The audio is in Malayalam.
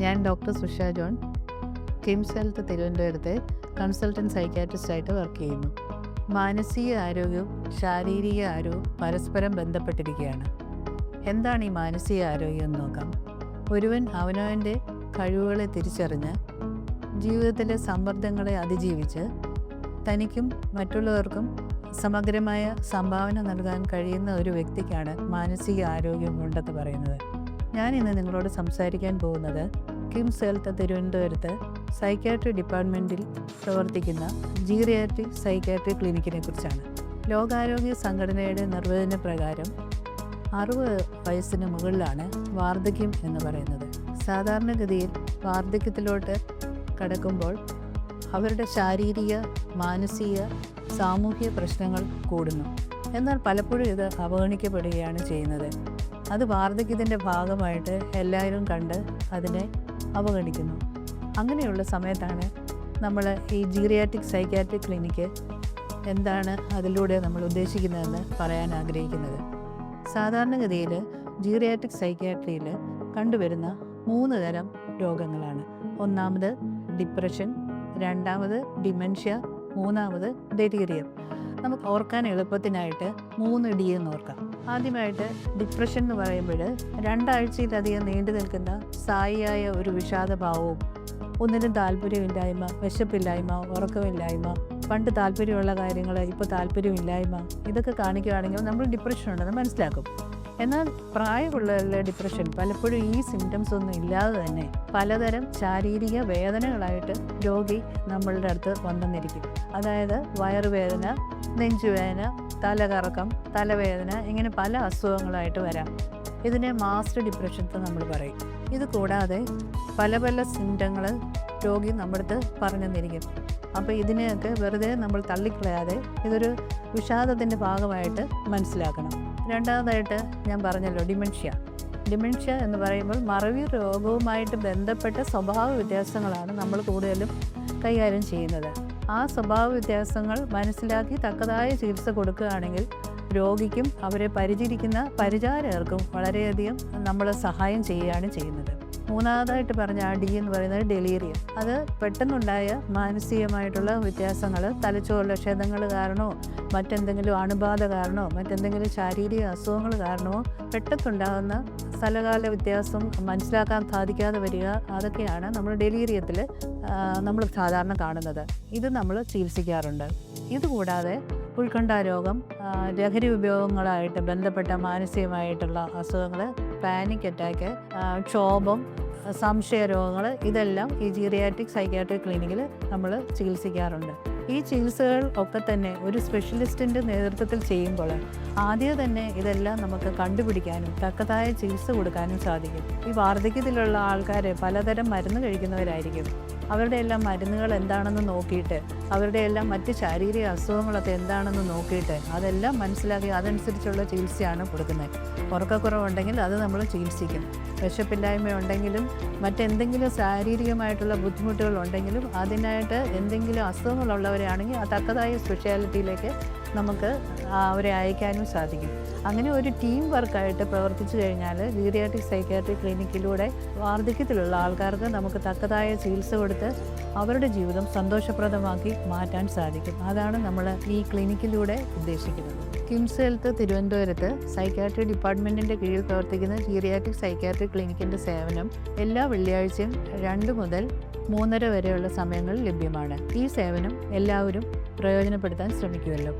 ഞാൻ ഡോക്ടർ സുഷ ജോൺ, കിംസ് ഹെൽത്ത് തിരുവനന്തപുരത്തെ കൺസൾട്ടൻറ്റ് സൈക്യാട്രിസ്റ്റായിട്ട് വർക്ക് ചെയ്യുന്നു. മാനസിക ആരോഗ്യവും ശാരീരിക ആരോഗ്യവും പരസ്പരം ബന്ധപ്പെട്ടിരിക്കുകയാണ്. എന്താണ് ഈ മാനസിക ആരോഗ്യം എന്ന് നോക്കാം. ഒരുവൻ അവനവൻ്റെ കഴിവുകളെ തിരിച്ചറിഞ്ഞ് ജീവിതത്തിലെ സമ്മർദ്ദങ്ങളെ അതിജീവിച്ച് തനിക്കും മറ്റുള്ളവർക്കും സമഗ്രമായ സംഭാവന നൽകാൻ കഴിയുന്ന ഒരു വ്യക്തിക്കാണ് മാനസിക ആരോഗ്യം ഉണ്ടെന്ന് പറയുന്നത്. ഞാനിന്ന് നിങ്ങളോട് സംസാരിക്കാൻ പോകുന്നത് കിംസ് ഹെൽത്ത് തിരുവനന്തപുരത്ത് സൈക്യാട്രി ഡിപ്പാർട്ട്മെൻറ്റിൽ പ്രവർത്തിക്കുന്ന ജീറിയാട്രിക് സൈക്യാട്രി ക്ലിനിക്കിനെ കുറിച്ചാണ്. ലോകാരോഗ്യ സംഘടനയുടെ നിർവചന പ്രകാരം 60 വയസ്സിന് മുകളിലാണ് വാർദ്ധക്യം എന്ന് പറയുന്നത്. സാധാരണഗതിയിൽ വാർദ്ധക്യത്തിലോട്ട് കടക്കുമ്പോൾ അവരുടെ ശാരീരിക, മാനസിക, സാമൂഹിക പ്രശ്നങ്ങൾ കൂടുന്നു. എന്നാൽ പലപ്പോഴും ഇത് അവഗണിക്കപ്പെടുകയാണ് ചെയ്യുന്നത്. അത് വാർദ്ധക്യത്തിൻ്റെ ഭാഗമായിട്ട് എല്ലാവരും കണ്ട് അതിനെ അവഗണിക്കുന്നു. അങ്ങനെയുള്ള സമയത്താണ് നമ്മൾ ഈ ജീറിയാട്രിക് സൈക്യാട്രിക് ക്ലിനിക്ക് എന്താണ് അതിലൂടെ നമ്മൾ ഉദ്ദേശിക്കുന്നതെന്ന് പറയാൻ ആഗ്രഹിക്കുന്നത്. സാധാരണഗതിയിൽ ജീറിയാട്രിക് സൈക്യാട്രിയിൽ കണ്ടുവരുന്ന 3 തരം രോഗങ്ങളാണ്. ഒന്നാമത് ഡിപ്രഷൻ, രണ്ടാമത് ഡിമെൻഷ്യ, മൂന്നാമത് ഡെലീറിയം. നമുക്ക് ഓർക്കാൻ എളുപ്പത്തിനായിട്ട് 3D എന്ന് ഓർക്കാം. ആദ്യമായിട്ട് ഡിപ്രഷൻ എന്ന് പറയുമ്പോൾ 2 ആഴ്ചയിലധികം നീണ്ടു നിൽക്കുന്ന സ്ഥായിയായ ഒരു വിഷാദഭാവവും, ഒന്നിനും താല്പര്യമില്ലായ്മ, വിശപ്പില്ലായ്മ, ഉറക്കമില്ലായ്മ, പണ്ട് താല്പര്യമുള്ള കാര്യങ്ങൾ ഇപ്പോൾ താല്പര്യമില്ലായ്മ, ഇതൊക്കെ കാണിക്കുകയാണെങ്കിൽ നമ്മൾ ഡിപ്രഷൻ ഉണ്ടെന്ന് മനസ്സിലാക്കും. എന്നാൽ പ്രായമുള്ളവരുടെ ഡിപ്രഷൻ പലപ്പോഴും ഈ സിംറ്റംസ് ഒന്നും ഇല്ലാതെ തന്നെ പലതരം ശാരീരിക വേദനകളായിട്ട് രോഗി നമ്മളുടെ അടുത്ത് വന്നെന്നിരിക്കും. അതായത് വയറുവേദന, നെഞ്ചുവേദന, തലകറക്കം, തലവേദന, ഇങ്ങനെ പല അസുഖങ്ങളായിട്ട് വരാം. ഇതിനെ മാസ്ഡ് ഡിപ്രഷൻസ് നമ്മൾ പറയും. ഇത് കൂടാതെ പല പല സിംറ്റങ്ങൾ രോഗി നമ്മുടെ അടുത്ത് പറഞ്ഞു തന്നിരിക്കും. അപ്പോൾ ഇതിനെയൊക്കെ വെറുതെ നമ്മൾ തള്ളിക്കളയാതെ ഇതൊരു വിഷാദത്തിൻ്റെ ഭാഗമായിട്ട് മനസ്സിലാക്കണം. രണ്ടാമതായിട്ട് ഞാൻ പറഞ്ഞല്ലോ ഡിമെൻഷ്യ എന്ന് പറയുമ്പോൾ മറവി രോഗവുമായിട്ട് ബന്ധപ്പെട്ട സ്വഭാവ വ്യത്യാസങ്ങളാണ് നമ്മൾ കൂടുതലും കൈകാര്യം ചെയ്യുന്നത്. ആ സ്വഭാവ വ്യത്യാസങ്ങൾ മനസ്സിലാക്കി തക്കതായ ചികിത്സ കൊടുക്കുകയാണെങ്കിൽ രോഗിക്കും അവരെ പരിചരിക്കുന്ന പരിചാരകർക്കും വളരെയധികം നമ്മൾ സഹായം ചെയ്യുകയാണ് ചെയ്യുന്നത്. മൂന്നാമതായിട്ട് പറഞ്ഞ ഡി എന്ന് പറയുന്നത് ഡെലീറിയം. അത് പെട്ടെന്നുണ്ടായ മാനസികമായിട്ടുള്ള വ്യത്യാസങ്ങൾ, തലച്ചോറിലെ ക്ഷതങ്ങൾ കാരണമോ മറ്റെന്തെങ്കിലും അണുബാധ കാരണമോ മറ്റെന്തെങ്കിലും ശാരീരിക അസുഖങ്ങൾ കാരണമോ പെട്ടെന്നുണ്ടാകുന്ന സ്ഥലകാല വ്യത്യാസം മനസ്സിലാക്കാൻ സാധിക്കാതെ വരിക, അതൊക്കെയാണ് നമ്മൾ ഡെലീറിയത്തിൽ നമ്മൾ സാധാരണ കാണുന്നത്. ഇത് നമ്മൾ ചികിത്സിക്കാറുണ്ട്. ഇതുകൂടാതെ ഉത്കണ്ഠാരോഗം, ലഹരി ഉപയോഗങ്ങളായിട്ട് ബന്ധപ്പെട്ട മാനസികമായിട്ടുള്ള അസുഖങ്ങൾ, പാനിക് അറ്റാക്ക്, ക്ഷോഭം, സംശയരോഗങ്ങൾ, ഇതെല്ലാം ഈ ജീറിയാട്രിക് സൈക്യാട്രിക് ക്ലിനിക്കിൽ നമ്മൾ ചികിത്സിക്കാറുണ്ട്. ഈ ചികിത്സകൾ ഒക്കെ തന്നെ ഒരു സ്പെഷ്യലിസ്റ്റിൻ്റെ നേതൃത്വത്തിൽ ചെയ്യുമ്പോൾ ആദ്യം തന്നെ ഇതെല്ലാം നമുക്ക് കണ്ടുപിടിക്കാനും തക്കതായ ചികിത്സ കൊടുക്കാനും സാധിക്കും. ഈ വാർദ്ധക്യത്തിലുള്ള ആൾക്കാർ പലതരം മരുന്ന് കഴിക്കുന്നവരായിരിക്കും. അവരുടെ എല്ലാം മരുന്നുകൾ എന്താണെന്ന് നോക്കിയിട്ട്, അവരുടെ എല്ലാം മറ്റ് ശാരീരിക അസുഖങ്ങളൊക്കെ എന്താണെന്ന് നോക്കിയിട്ട് അതെല്ലാം മനസ്സിലാക്കി അതനുസരിച്ചുള്ള ചികിത്സയാണ് കൊടുക്കുന്നത്. ഉറക്കക്കുറവുണ്ടെങ്കിൽ അത് നമ്മൾ ചികിത്സിക്കും. വിശപ്പില്ലായ്മ ഉണ്ടെങ്കിലും മറ്റെന്തെങ്കിലും ശാരീരികമായിട്ടുള്ള ബുദ്ധിമുട്ടുകൾ ഉണ്ടെങ്കിലും അതിനായിട്ട് എന്തെങ്കിലും അസുഖങ്ങളുള്ളവരാണെങ്കിൽ ആ തക്കതായ സ്പെഷ്യാലിറ്റിയിലേക്ക് നമുക്ക് അവരെ അയക്കാനും സാധിക്കും. അങ്ങനെ ഒരു ടീം വർക്കായിട്ട് പ്രവർത്തിച്ചു കഴിഞ്ഞാൽ ജീറിയാട്രിക് സൈക്യാട്രിക് ക്ലിനിക്കിലൂടെ വാർദ്ധക്യത്തിലുള്ള ആൾക്കാർക്ക് നമുക്ക് തക്കതായ ചികിത്സ കൊടുത്ത് അവരുടെ ജീവിതം സന്തോഷപ്രദമാക്കി മാറ്റാൻ സാധിക്കും. അതാണ് നമ്മൾ ഈ ക്ലിനിക്കിലൂടെ ഉദ്ദേശിക്കുന്നത്. കിംസ് ഹെൽത്ത് തിരുവനന്തപുരത്ത് സൈക്യാട്രി ഡിപ്പാർട്ട്മെൻറ്റിൻ്റെ കീഴിൽ പ്രവർത്തിക്കുന്ന ജീറിയാട്രിക് സൈക്യാട്രിക് ക്ലിനിക്കിൻ്റെ സേവനം എല്ലാ വെള്ളിയാഴ്ചയും 2 മുതൽ 3:30 വരെയുള്ള സമയങ്ങളിൽ ലഭ്യമാണ്. ഈ സേവനം എല്ലാവരും പ്രയോജനപ്പെടുത്താൻ ശ്രമിക്കുമല്ലോ.